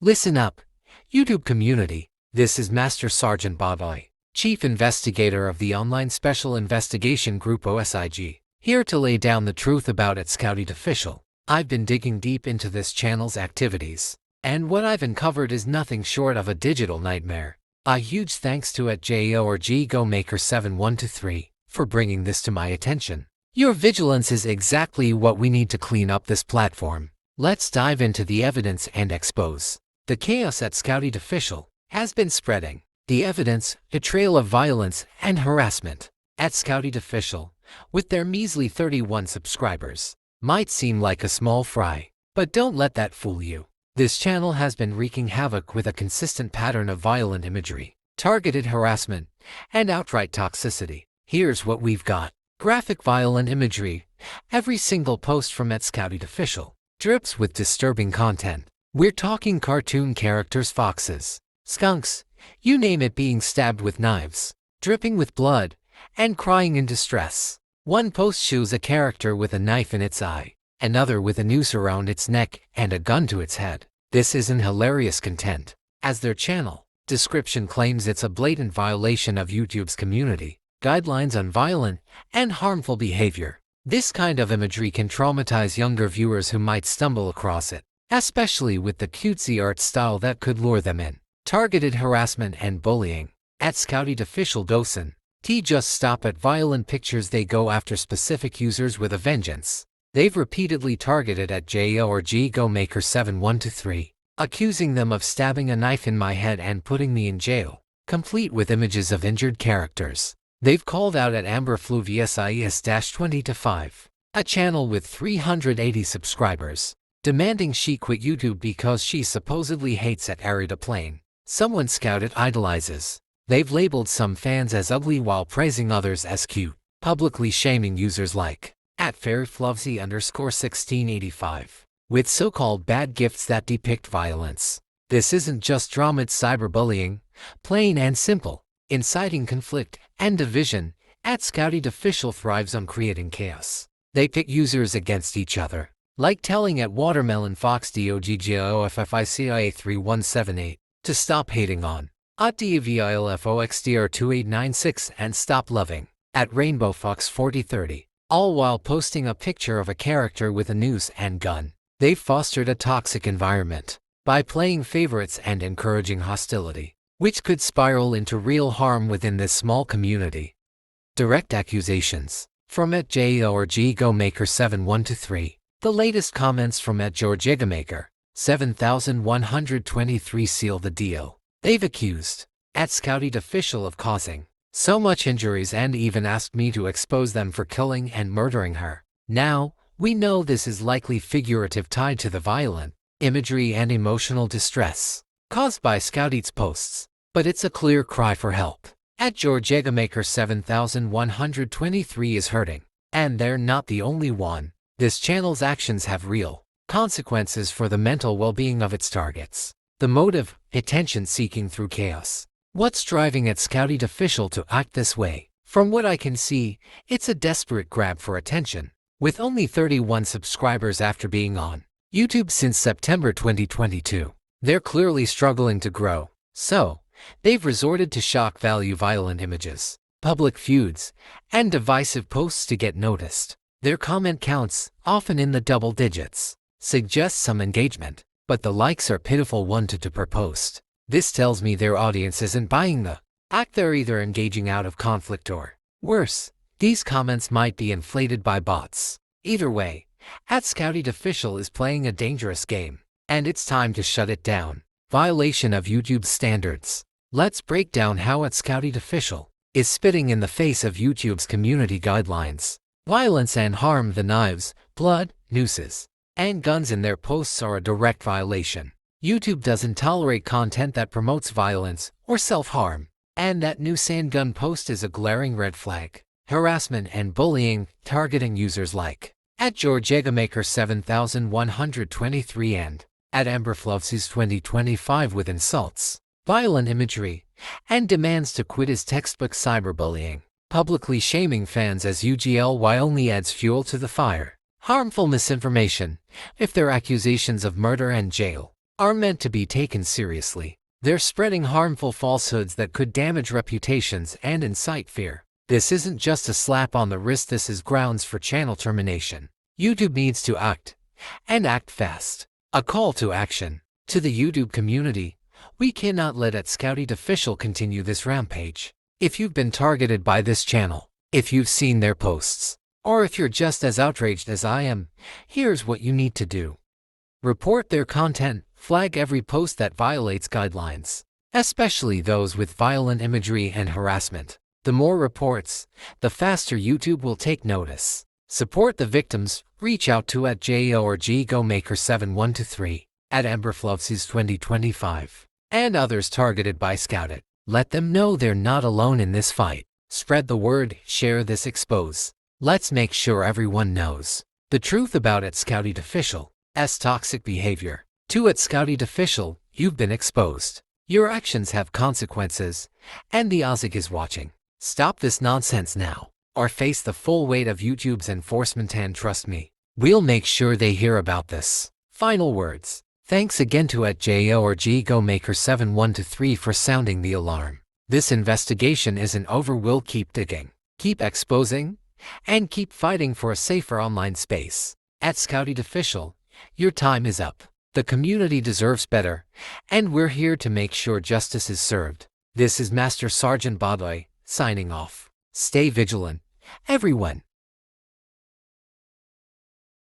Listen up, YouTube community. This is Master Sergeant Babai, Chief Investigator of the online Special Investigation Group OSIG, here to lay down the truth about @Scouted Official. I've been digging deep into this channel's activities, and what I've uncovered is nothing short of a digital nightmare. A huge thanks to @JORGGoMaker7123 for bringing this to my attention. Your vigilance is exactly what we need to clean up this platform. Let's dive into the evidence and expose the chaos @Scouted Official has been spreading. The evidence, a trail of violence and harassment. @Scouted Official, with their measly 31 subscribers, might seem like a small fry, but don't let that fool you. This channel has been wreaking havoc with a consistent pattern of violent imagery, targeted harassment, and outright toxicity. Here's what we've got. Graphic violent imagery. Every single post from @Scouted Official drips with disturbing content. We're talking cartoon characters, foxes, skunks, you name it, being stabbed with knives, dripping with blood, and crying in distress. One post shows a character with a knife in its eye, another with a noose around its neck and a gun to its head. This isn't hilarious content, as their channel description claims it's a blatant violation of YouTube's community guidelines on violent and harmful behavior. This kind of imagery can traumatize younger viewers who might stumble across it, especially with the cutesy art style that could lure them in. Targeted harassment and bullying. @Scouted Official doesn't just stop at violent pictures, they go after specific users with a vengeance. They've repeatedly targeted @JORGGoMaker7123, accusing them of stabbing a knife in my head and putting me in jail, complete with images of injured characters. They've called out @AmberFluvius-20-5, a channel with 380 subscribers, demanding she quit YouTube because she supposedly hates @Aridaplane, someone Scouted idolizes. They've labeled some fans as ugly while praising others as cute, publicly shaming users like @FairyFlovesy_1685, with so-called bad gifts that depict violence. This isn't just drama, it's cyberbullying, plain and simple, inciting conflict and division. @Scouted Official thrives on creating chaos. They pit users against each other, like telling @WatermelonFoxDOGGOFFICIA3178 to stop hating on @DVILFOXDR2896 and stop loving @RainbowFox4030, all while posting a picture of a character with a noose and gun. They've fostered a toxic environment by playing favorites and encouraging hostility, which could spiral into real harm within this small community. Direct accusations. From @JORGGoMaker7123. The latest comments from @JORGGoMaker7123 seal the deal. They've accused @Scouted Official of causing so much injuries and even asked me to expose them for killing and murdering her. Now, we know this is likely figurative, tied to the violent imagery and emotional distress caused by Scouted's posts, but it's a clear cry for help. @JORGGoMaker7123 is hurting, and they're not the only one. This channel's actions have real consequences for the mental well-being of its targets. The motive, attention seeking through chaos. What's driving @Scouted Official to act this way? From what I can see, it's a desperate grab for attention. With only 31 subscribers after being on YouTube since September 2022, they're clearly struggling to grow. So, they've resorted to shock value violent images, public feuds, and divisive posts to get noticed. Their comment counts, often in the double digits, suggest some engagement, but the likes are pitiful 1 to 2 per post. This tells me their audience isn't buying the act. They're either engaging out of conflict or, worse, these comments might be inflated by bots. Either way, @Scouted Official is playing a dangerous game, and it's time to shut it down. Violation of YouTube's standards. Let's break down how @Scouted Official is spitting in the face of YouTube's community guidelines. Violence and harm. The knives, blood, nooses, and guns in their posts are a direct violation. YouTube doesn't tolerate content that promotes violence or self-harm, and that noose and gun post is a glaring red flag. Harassment and bullying, targeting users like @JORGGoMaker7123 and @AmberFluvius2025 with insults, violent imagery, and demands to quit is textbook cyberbullying. Publicly shaming fans as UGLY only adds fuel to the fire. Harmful misinformation. If they're accusations of murder and jail, are meant to be taken seriously. They're spreading harmful falsehoods that could damage reputations and incite fear. This isn't just a slap on the wrist, this is grounds for channel termination. YouTube needs to act, and act fast. A call to action. To the YouTube community, we cannot let @Scouty Official continue this rampage. If you've been targeted by this channel, if you've seen their posts, or if you're just as outraged as I am, here's what you need to do. Report their content, flag every post that violates guidelines, especially those with violent imagery and harassment. The more reports, the faster YouTube will take notice. Support the victims. Reach out to @JORGGomaker7123, @AmberFlovesys2025, and others targeted by Scouted. Let them know they're not alone in this fight. Spread the word, share this expose. Let's make sure everyone knows the truth about @Scouty Official's toxic behavior. To @Scouty Official, you've been exposed. Your actions have consequences, and the OZIG is watching. Stop this nonsense now, or face the full weight of YouTube's enforcement, and trust me, we'll make sure they hear about this. Final words. Thanks again to @JORGGomaker7123 for sounding the alarm. This investigation isn't over. We'll keep digging, keep exposing, and keep fighting for a safer online space. @Scouty Official, your time is up. The community deserves better, and we're here to make sure justice is served. This is Master Sergeant Badoy, signing off. Stay vigilant, everyone.